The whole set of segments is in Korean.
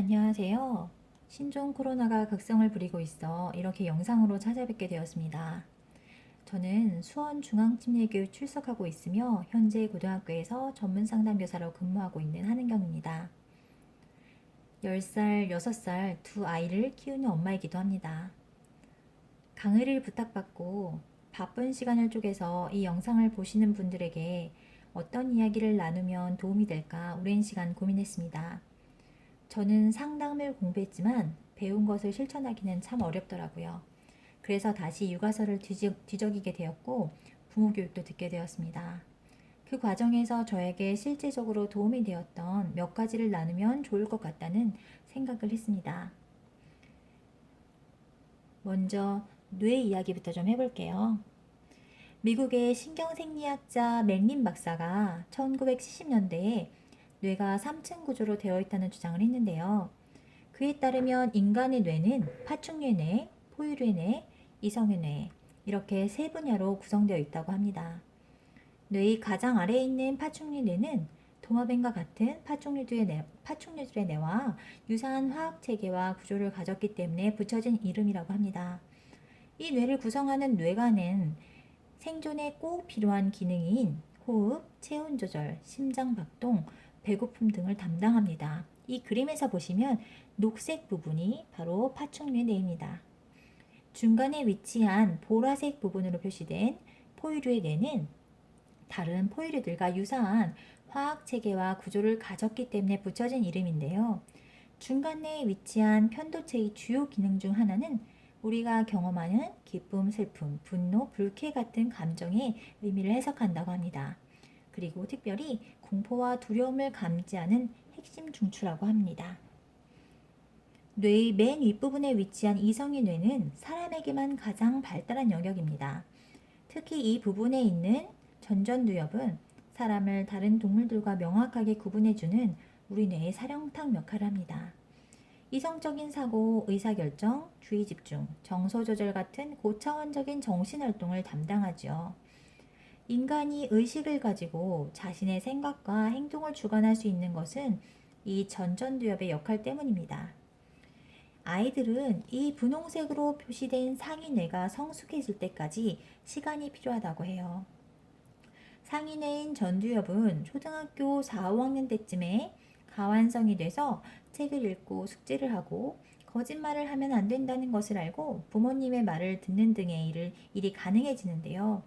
안녕하세요. 신종 코로나가 극성을 부리고 있어 이렇게 영상으로 찾아뵙게 되었습니다. 저는 수원중앙심리교육 출석하고 있으며 현재 고등학교에서 전문상담교사로 근무하고 있는 한은경입니다. 10살, 6살 두 아이를 키우는 엄마이기도 합니다. 강의를 부탁받고 바쁜 시간을 쪼개서 이 영상을 보시는 분들에게 어떤 이야기를 나누면 도움이 될까 오랜 시간 고민했습니다. 저는 상담을 공부했지만 배운 것을 실천하기는 참 어렵더라고요. 그래서 다시 육아서를 뒤적이게 되었고 부모 교육도 듣게 되었습니다. 그 과정에서 저에게 실제적으로 도움이 되었던 몇 가지를 나누면 좋을 것 같다는 생각을 했습니다. 먼저 뇌 이야기부터 좀 해볼게요. 미국의 신경생리학자 맥린 박사가 1970년대에 뇌가 3층 구조로 되어 있다는 주장을 했는데요. 그에 따르면 인간의 뇌는 파충류의 뇌, 포유류의 뇌, 이성의 뇌 이렇게 세 분야로 구성되어 있다고 합니다. 뇌의 가장 아래에 있는 파충류 뇌는 도마뱀과 같은 파충류들의 뇌와 유사한 화학 체계와 구조를 가졌기 때문에 붙여진 이름이라고 합니다. 이 뇌를 구성하는 뇌관은 생존에 꼭 필요한 기능인 호흡, 체온 조절, 심장 박동, 배고픔 등을 담당합니다. 이 그림에서 보시면 녹색 부분이 바로 파충류의 뇌입니다. 중간에 위치한 보라색 부분으로 표시된 포유류의 뇌는 다른 포유류들과 유사한 화학 체계와 구조를 가졌기 때문에 붙여진 이름인데요. 중간에 위치한 편도체의 주요 기능 중 하나는 우리가 경험하는 기쁨, 슬픔, 분노, 불쾌 같은 감정의 의미를 해석한다고 합니다. 그리고 특별히 공포와 두려움을 감지하는 핵심 중추라고 합니다. 뇌의 맨 윗부분에 위치한 이성의 뇌는 사람에게만 가장 발달한 영역입니다. 특히 이 부분에 있는 전전두엽은 사람을 다른 동물들과 명확하게 구분해주는 우리 뇌의 사령탑 역할을 합니다. 이성적인 사고, 의사결정, 주의집중, 정서조절 같은 고차원적인 정신활동을 담당하죠. 인간이 의식을 가지고 자신의 생각과 행동을 주관할 수 있는 것은 이 전전두엽의 역할 때문입니다. 아이들은 이 분홍색으로 표시된 상위뇌가 성숙해질 때까지 시간이 필요하다고 해요. 상위뇌인 전두엽은 초등학교 4, 5학년 때쯤에 가완성이 돼서 책을 읽고 숙제를 하고 거짓말을 하면 안 된다는 것을 알고 부모님의 말을 듣는 등의 일이 가능해지는데요.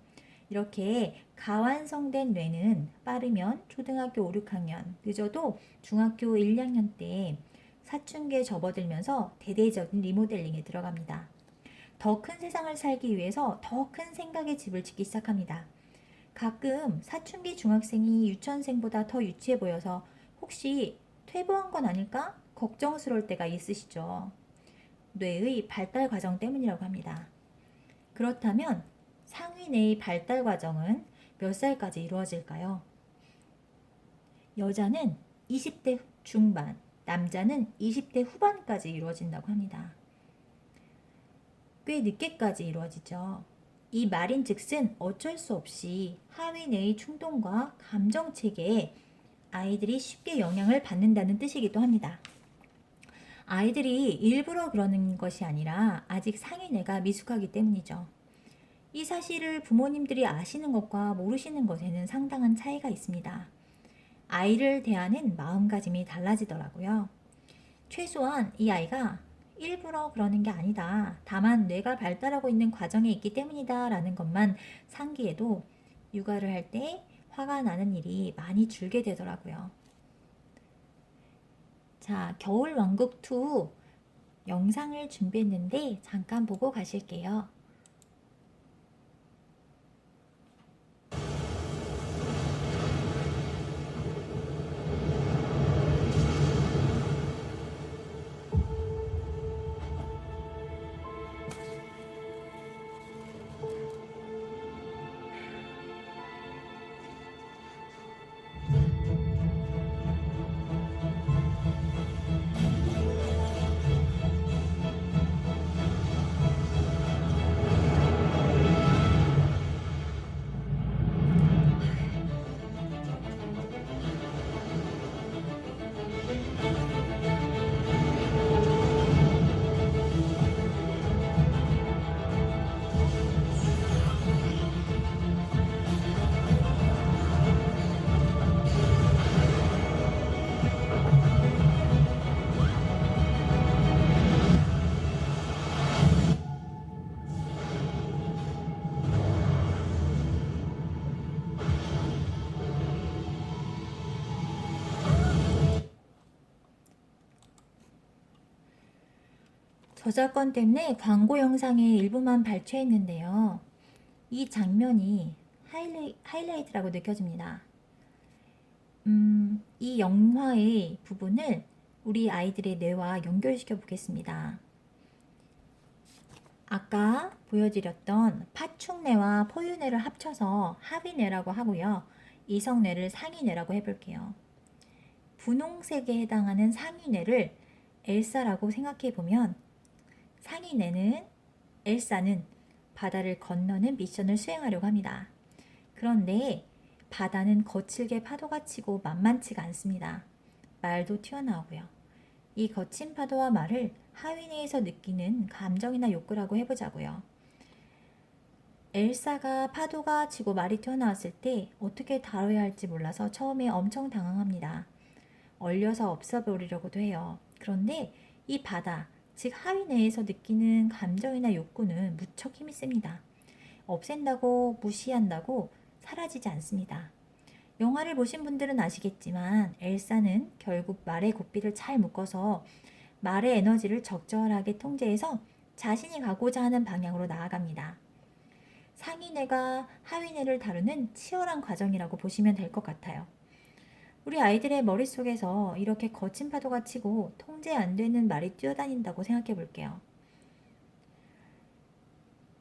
이렇게 가완성된 뇌는 빠르면 초등학교 5, 6학년, 늦어도 중학교 1, 2학년 때 사춘기에 접어들면서 대대적인 리모델링에 들어갑니다. 더 큰 세상을 살기 위해서 더 큰 생각의 집을 짓기 시작합니다. 가끔 사춘기 중학생이 유치원생보다 더 유치해 보여서 혹시 퇴보한 건 아닐까? 걱정스러울 때가 있으시죠. 뇌의 발달 과정 때문이라고 합니다. 그렇다면 상위 뇌의 발달 과정은 몇 살까지 이루어질까요? 여자는 20대 중반, 남자는 20대 후반까지 이루어진다고 합니다. 꽤 늦게까지 이루어지죠. 이 말인즉슨 어쩔 수 없이 하위 뇌의 충동과 감정 체계에 아이들이 쉽게 영향을 받는다는 뜻이기도 합니다. 아이들이 일부러 그러는 것이 아니라 아직 상위 뇌가 미숙하기 때문이죠. 이 사실을 부모님들이 아시는 것과 모르시는 것에는 상당한 차이가 있습니다. 아이를 대하는 마음가짐이 달라지더라고요. 최소한 이 아이가 일부러 그러는 게 아니다. 다만 뇌가 발달하고 있는 과정에 있기 때문이다 라는 것만 상기해도 육아를 할 때 화가 나는 일이 많이 줄게 되더라고요. 자, 겨울왕국2 영상을 준비했는데 잠깐 보고 가실게요. 저작권 때문에 광고 영상의 일부만 발췌했는데요. 이 장면이 하이라이트라고 느껴집니다. 이 영화의 부분을 우리 아이들의 뇌와 연결시켜 보겠습니다. 아까 보여드렸던 파충뇌와 포유뇌를 합쳐서 하위뇌라고 하고요. 이성뇌를 상위뇌라고 해볼게요. 분홍색에 해당하는 상위뇌를 엘사라고 생각해 보면 상위뇌는 엘사는 바다를 건너는 미션을 수행하려고 합니다. 그런데 바다는 거칠게 파도가 치고 만만치가 않습니다. 말도 튀어나오고요. 이 거친 파도와 말을 하위뇌에서 느끼는 감정이나 욕구라고 해보자고요. 엘사가 파도가 치고 말이 튀어나왔을 때 어떻게 다뤄야 할지 몰라서 처음에 엄청 당황합니다. 얼려서 없애버리려고도 해요. 그런데 이 바다, 즉 하위뇌에서 느끼는 감정이나 욕구는 무척 힘이 셉니다. 없앤다고 무시한다고 사라지지 않습니다. 영화를 보신 분들은 아시겠지만 엘사는 결국 말의 고삐를 잘 묶어서 말의 에너지를 적절하게 통제해서 자신이 가고자 하는 방향으로 나아갑니다. 상위뇌가 하위뇌를 다루는 치열한 과정이라고 보시면 될 것 같아요. 우리 아이들의 머릿속에서 이렇게 거친 파도가 치고 통제 안 되는 말이 뛰어다닌다고 생각해 볼게요.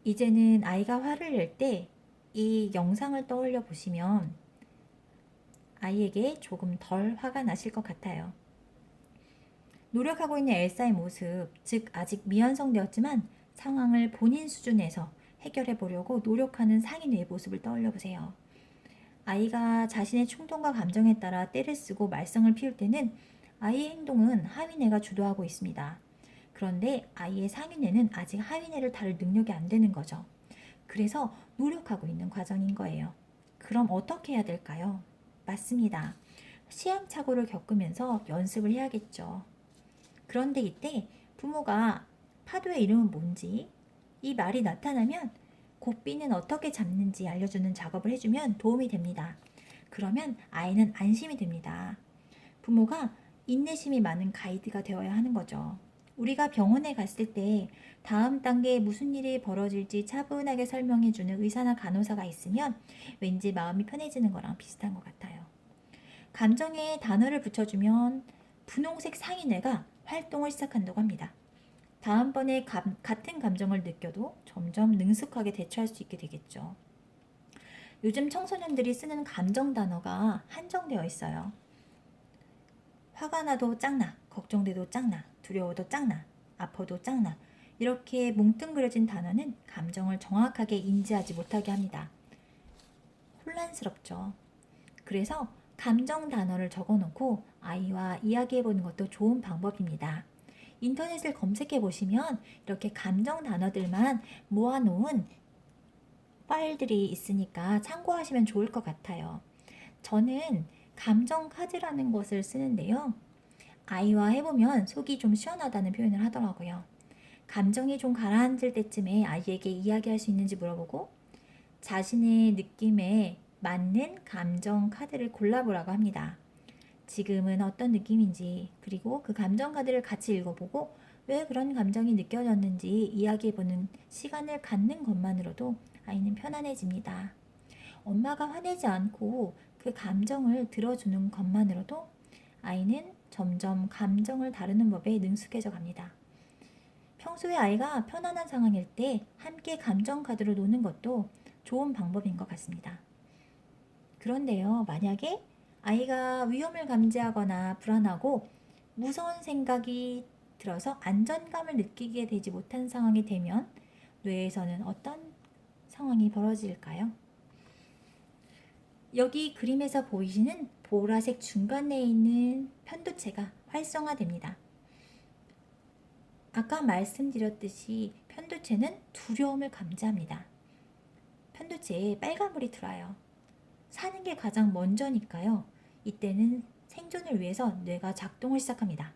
이제는 아이가 화를 낼 때 이 영상을 떠올려 보시면 아이에게 조금 덜 화가 나실 것 같아요. 노력하고 있는 엘사의 모습, 즉 아직 미완성되었지만 상황을 본인 수준에서 해결해 보려고 노력하는 상인의 모습을 떠올려 보세요. 아이가 자신의 충동과 감정에 따라 떼를 쓰고 말썽을 피울 때는 아이의 행동은 하위뇌가 주도하고 있습니다. 그런데 아이의 상위뇌는 아직 하위뇌를 다룰 능력이 안 되는 거죠. 그래서 노력하고 있는 과정인 거예요. 그럼 어떻게 해야 될까요? 맞습니다. 시행착오를 겪으면서 연습을 해야겠죠. 그런데 이때 부모가 파도의 이름은 뭔지, 이 말이 나타나면 고삐는 어떻게 잡는지 알려주는 작업을 해주면 도움이 됩니다. 그러면 아이는 안심이 됩니다. 부모가 인내심이 많은 가이드가 되어야 하는 거죠. 우리가 병원에 갔을 때 다음 단계에 무슨 일이 벌어질지 차분하게 설명해주는 의사나 간호사가 있으면 왠지 마음이 편해지는 거랑 비슷한 것 같아요. 감정에 단어를 붙여주면 분홍색 상위뇌가 활동을 시작한다고 합니다. 다음번에 같은 감정을 느껴도 점점 능숙하게 대처할 수 있게 되겠죠. 요즘 청소년들이 쓰는 감정 단어가 한정되어 있어요. 화가 나도 짱나, 걱정돼도 짱나, 두려워도 짱나, 아파도 짱나. 이렇게 뭉뚱그려진 단어는 감정을 정확하게 인지하지 못하게 합니다. 혼란스럽죠. 그래서 감정 단어를 적어놓고 아이와 이야기해보는 것도 좋은 방법입니다. 인터넷을 검색해 보시면 이렇게 감정 단어들만 모아놓은 파일들이 있으니까 참고하시면 좋을 것 같아요. 저는 감정 카드라는 것을 쓰는데요. 아이와 해보면 속이 좀 시원하다는 표현을 하더라고요. 감정이 좀 가라앉을 때쯤에 아이에게 이야기할 수 있는지 물어보고 자신의 느낌에 맞는 감정 카드를 골라보라고 합니다. 지금은 어떤 느낌인지, 그리고 그 감정 카드를 같이 읽어보고 왜 그런 감정이 느껴졌는지 이야기해보는 시간을 갖는 것만으로도 아이는 편안해집니다. 엄마가 화내지 않고 그 감정을 들어주는 것만으로도 아이는 점점 감정을 다루는 법에 능숙해져 갑니다. 평소에 아이가 편안한 상황일 때 함께 감정 카드로 노는 것도 좋은 방법인 것 같습니다. 그런데요, 만약에 아이가 위험을 감지하거나 불안하고 무서운 생각이 들어서 안전감을 느끼게 되지 못한 상황이 되면 뇌에서는 어떤 상황이 벌어질까요? 여기 그림에서 보이시는 보라색 중간에 있는 편두체가 활성화됩니다. 아까 말씀드렸듯이 편두체는 두려움을 감지합니다. 편두체에 빨간불이 들어와요. 사는 게 가장 먼저니까요. 이때는 생존을 위해서 뇌가 작동을 시작합니다.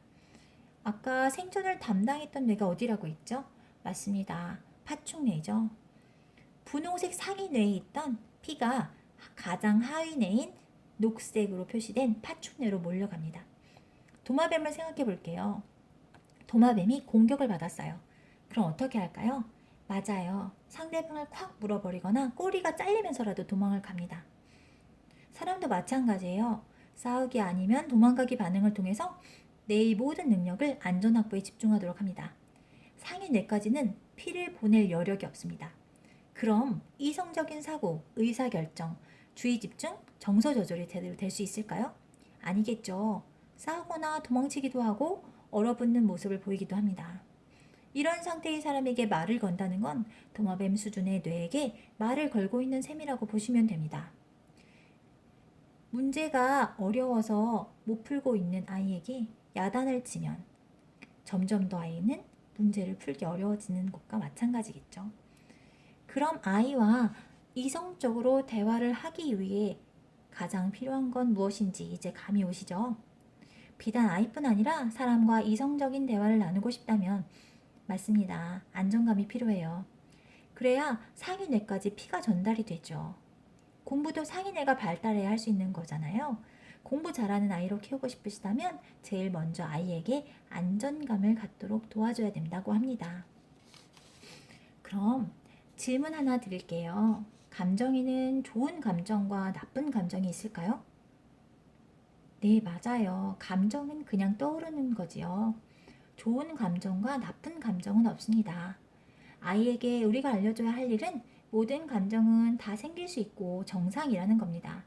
아까 생존을 담당했던 뇌가 어디라고 했죠? 맞습니다. 파충뇌죠. 분홍색 상위뇌에 있던 피가 가장 하위뇌인 녹색으로 표시된 파충뇌로 몰려갑니다. 도마뱀을 생각해 볼게요. 도마뱀이 공격을 받았어요. 그럼 어떻게 할까요? 맞아요. 상대방을 콱 물어버리거나 꼬리가 잘리면서라도 도망을 갑니다. 사람도 마찬가지예요. 싸우기 아니면 도망가기 반응을 통해서 내 모든 능력을 안전 확보에 집중하도록 합니다. 상위 뇌까지는 피를 보낼 여력이 없습니다. 그럼 이성적인 사고, 의사결정, 주의 집중, 정서 조절이 제대로 될 수 있을까요? 아니겠죠. 싸우거나 도망치기도 하고 얼어붙는 모습을 보이기도 합니다. 이런 상태의 사람에게 말을 건다는 건 도마뱀 수준의 뇌에게 말을 걸고 있는 셈이라고 보시면 됩니다. 문제가 어려워서 못 풀고 있는 아이에게 야단을 치면 점점 더 아이는 문제를 풀기 어려워지는 것과 마찬가지겠죠. 그럼 아이와 이성적으로 대화를 하기 위해 가장 필요한 건 무엇인지 이제 감이 오시죠? 비단 아이뿐 아니라 사람과 이성적인 대화를 나누고 싶다면 맞습니다. 안정감이 필요해요. 그래야 상위뇌까지 피가 전달이 되죠. 공부도 상위뇌가 발달해야 할 수 있는 거잖아요. 공부 잘하는 아이로 키우고 싶으시다면 제일 먼저 아이에게 안전감을 갖도록 도와줘야 된다고 합니다. 그럼 질문 하나 드릴게요. 감정에는 좋은 감정과 나쁜 감정이 있을까요? 네, 맞아요. 감정은 그냥 떠오르는 거지요. 좋은 감정과 나쁜 감정은 없습니다. 아이에게 우리가 알려줘야 할 일은 모든 감정은 다 생길 수 있고 정상이라는 겁니다.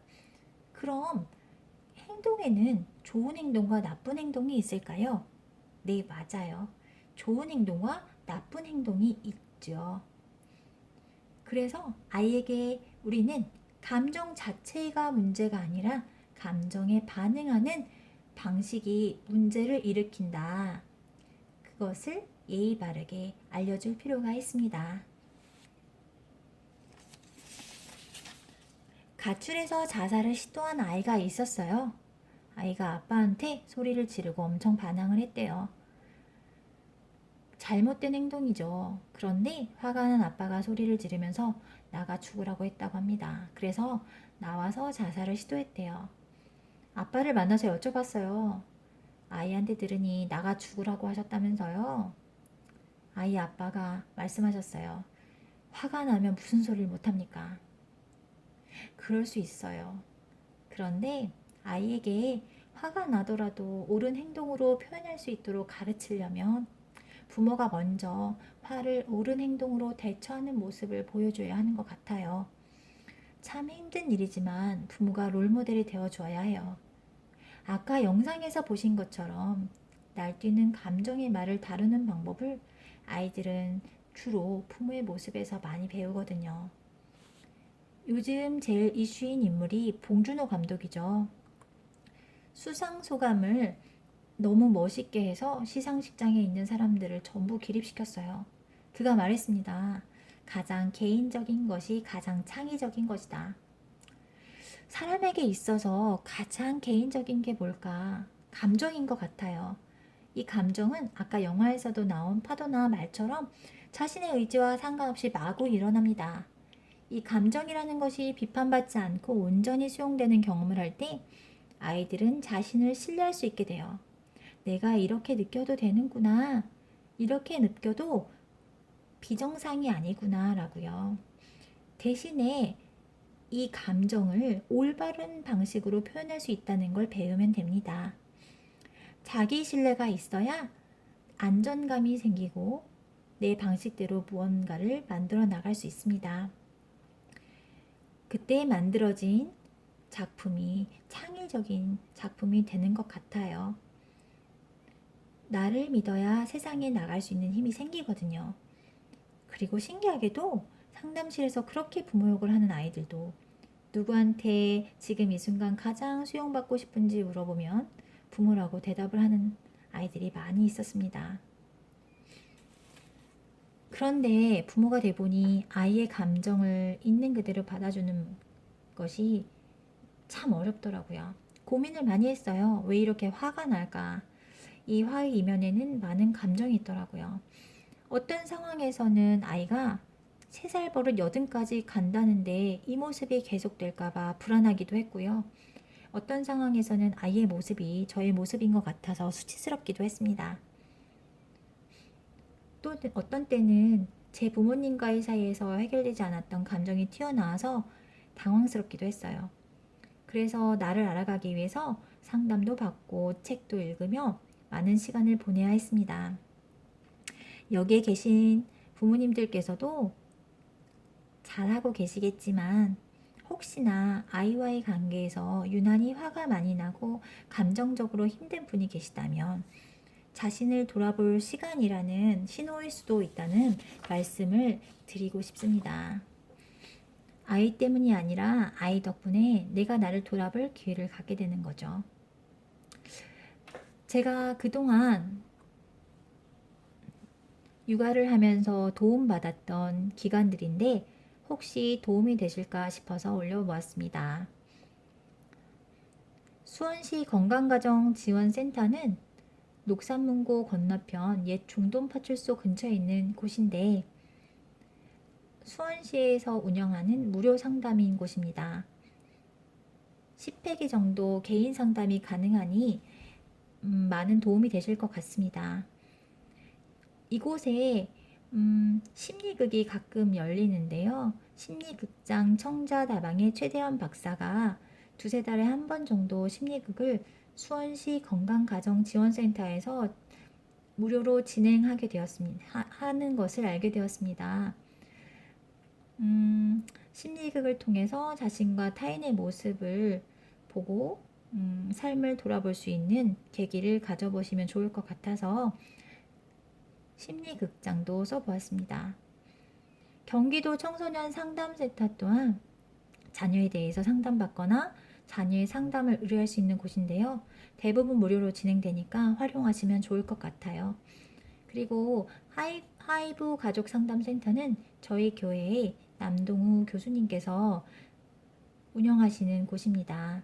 그럼 행동에는 좋은 행동과 나쁜 행동이 있을까요? 네, 맞아요. 좋은 행동과 나쁜 행동이 있죠. 그래서 아이에게 우리는 감정 자체가 문제가 아니라 감정에 반응하는 방식이 문제를 일으킨다. 그것을 예의 바르게 알려줄 필요가 있습니다. 가출해서 자살을 시도한 아이가 있었어요. 아이가 아빠한테 소리를 지르고 엄청 반항을 했대요. 잘못된 행동이죠. 그런데 화가 난 아빠가 소리를 지르면서 나가 죽으라고 했다고 합니다. 그래서 나와서 자살을 시도했대요. 아빠를 만나서 여쭤봤어요. 아이한테 들으니 나가 죽으라고 하셨다면서요? 아이 아빠가 말씀하셨어요. 화가 나면 무슨 소리를 못합니까? 그럴 수 있어요. 그런데 아이에게 화가 나더라도 옳은 행동으로 표현할 수 있도록 가르치려면 부모가 먼저 화를 옳은 행동으로 대처하는 모습을 보여줘야 하는 것 같아요. 참 힘든 일이지만 부모가 롤모델이 되어줘야 해요. 아까 영상에서 보신 것처럼 날뛰는 감정의 말을 다루는 방법을 아이들은 주로 부모의 모습에서 많이 배우거든요. 요즘 제일 이슈인 인물이 봉준호 감독이죠. 수상소감을 너무 멋있게 해서 시상식장에 있는 사람들을 전부 기립시켰어요. 그가 말했습니다. 가장 개인적인 것이 가장 창의적인 것이다. 사람에게 있어서 가장 개인적인 게 뭘까? 감정인 것 같아요. 이 감정은 아까 영화에서도 나온 파도나 말처럼 자신의 의지와 상관없이 마구 일어납니다. 이 감정이라는 것이 비판받지 않고 온전히 수용되는 경험을 할 때 아이들은 자신을 신뢰할 수 있게 돼요. 내가 이렇게 느껴도 되는구나. 이렇게 느껴도 비정상이 아니구나 라고요. 대신에 이 감정을 올바른 방식으로 표현할 수 있다는 걸 배우면 됩니다. 자기 신뢰가 있어야 안전감이 생기고 내 방식대로 무언가를 만들어 나갈 수 있습니다. 그때 만들어진 작품이 창의적인 작품이 되는 것 같아요. 나를 믿어야 세상에 나갈 수 있는 힘이 생기거든요. 그리고 신기하게도 상담실에서 그렇게 부모 욕을 하는 아이들도 누구한테 지금 이 순간 가장 수용받고 싶은지 물어보면 부모라고 대답을 하는 아이들이 많이 있었습니다. 그런데 부모가 돼 보니 아이의 감정을 있는 그대로 받아주는 것이 참 어렵더라고요. 고민을 많이 했어요. 왜 이렇게 화가 날까? 이 화의 이면에는 많은 감정이 있더라고요. 어떤 상황에서는 아이가 3살 버릇 8까지 간다는데 이 모습이 계속될까봐 불안하기도 했고요. 어떤 상황에서는 아이의 모습이 저의 모습인 것 같아서 수치스럽기도 했습니다. 또 어떤 때는 제 부모님과의 사이에서 해결되지 않았던 감정이 튀어나와서 당황스럽기도 했어요. 그래서 나를 알아가기 위해서 상담도 받고 책도 읽으며 많은 시간을 보내야 했습니다. 여기에 계신 부모님들께서도 잘하고 계시겠지만 혹시나 아이와의 관계에서 유난히 화가 많이 나고 감정적으로 힘든 분이 계시다면 자신을 돌아볼 시간이라는 신호일 수도 있다는 말씀을 드리고 싶습니다. 아이 때문이 아니라 아이 덕분에 내가 나를 돌아볼 기회를 갖게 되는 거죠. 제가 그동안 육아를 하면서 도움받았던 기관들인데 혹시 도움이 되실까 싶어서 올려보았습니다. 수원시 건강가정지원센터는 녹산문고 건너편 옛 중동파출소 근처에 있는 곳인데 수원시에서 운영하는 무료 상담인 곳입니다. 10회기 정도 개인 상담이 가능하니 많은 도움이 되실 것 같습니다. 이곳에 심리극이 가끔 열리는데요. 심리극장 청자다방의 최대원 박사가 두세 달에 한 번 정도 심리극을 수원시 건강가정지원센터에서 무료로 진행하게 되었습니다. 하는 것을 알게 되었습니다. 심리극을 통해서 자신과 타인의 모습을 보고 삶을 돌아볼 수 있는 계기를 가져보시면 좋을 것 같아서 심리극장도 써보았습니다. 경기도 청소년 상담센터 또한 자녀에 대해서 상담받거나 자녀의 상담을 의뢰할 수 있는 곳인데요. 대부분 무료로 진행되니까 활용하시면 좋을 것 같아요. 그리고 하이브 가족상담센터는 저희 교회의 남동우 교수님께서 운영하시는 곳입니다.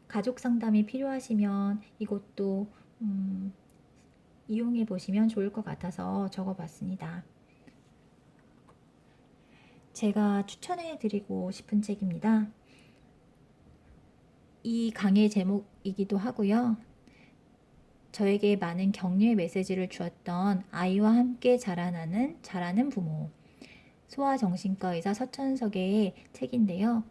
가족 상담이 필요하시면 이곳도 이용해 보시면 좋을 것 같아서 적어봤습니다. 제가 추천해 드리고 싶은 책입니다. 이 강의 제목이기도 하고요. 저에게 많은 격려의 메시지를 주었던 아이와 함께 자라는 부모 소아정신과 의사 서천석의 책인데요.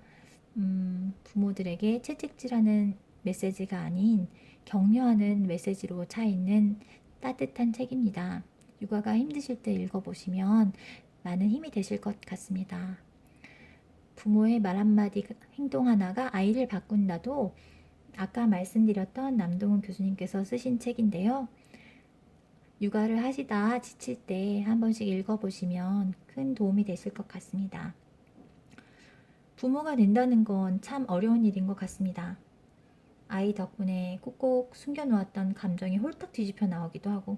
부모들에게 채찍질하는 메시지가 아닌 격려하는 메시지로 차 있는 따뜻한 책입니다. 육아가 힘드실 때 읽어보시면 많은 힘이 되실 것 같습니다. 부모의 말 한마디, 행동 하나가 아이를 바꾼다도 아까 말씀드렸던 남동훈 교수님께서 쓰신 책인데요. 육아를 하시다 지칠 때 한 번씩 읽어보시면 큰 도움이 되실 것 같습니다. 부모가 된다는 건 참 어려운 일인 것 같습니다. 아이 덕분에 꼭꼭 숨겨놓았던 감정이 홀딱 뒤집혀 나오기도 하고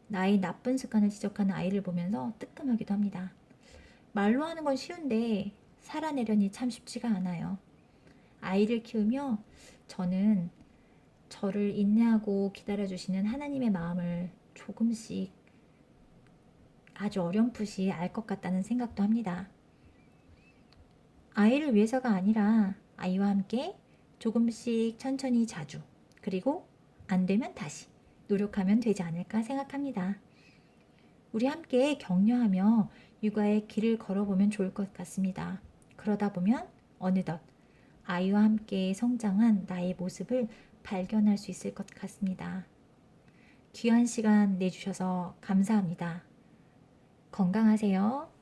나의 나쁜 습관을 지적하는 아이를 보면서 뜨끔하기도 합니다. 말로 하는 건 쉬운데 살아내려니 참 쉽지가 않아요. 아이를 키우며 저는 저를 인내하고 기다려주시는 하나님의 마음을 조금씩 아주 어렴풋이 알 것 같다는 생각도 합니다. 아이를 위해서가 아니라 아이와 함께 조금씩 천천히 자주 그리고 안 되면 다시 노력하면 되지 않을까 생각합니다. 우리 함께 격려하며 육아의 길을 걸어보면 좋을 것 같습니다. 그러다 보면 어느덧 아이와 함께 성장한 나의 모습을 발견할 수 있을 것 같습니다. 귀한 시간 내주셔서 감사합니다. 건강하세요.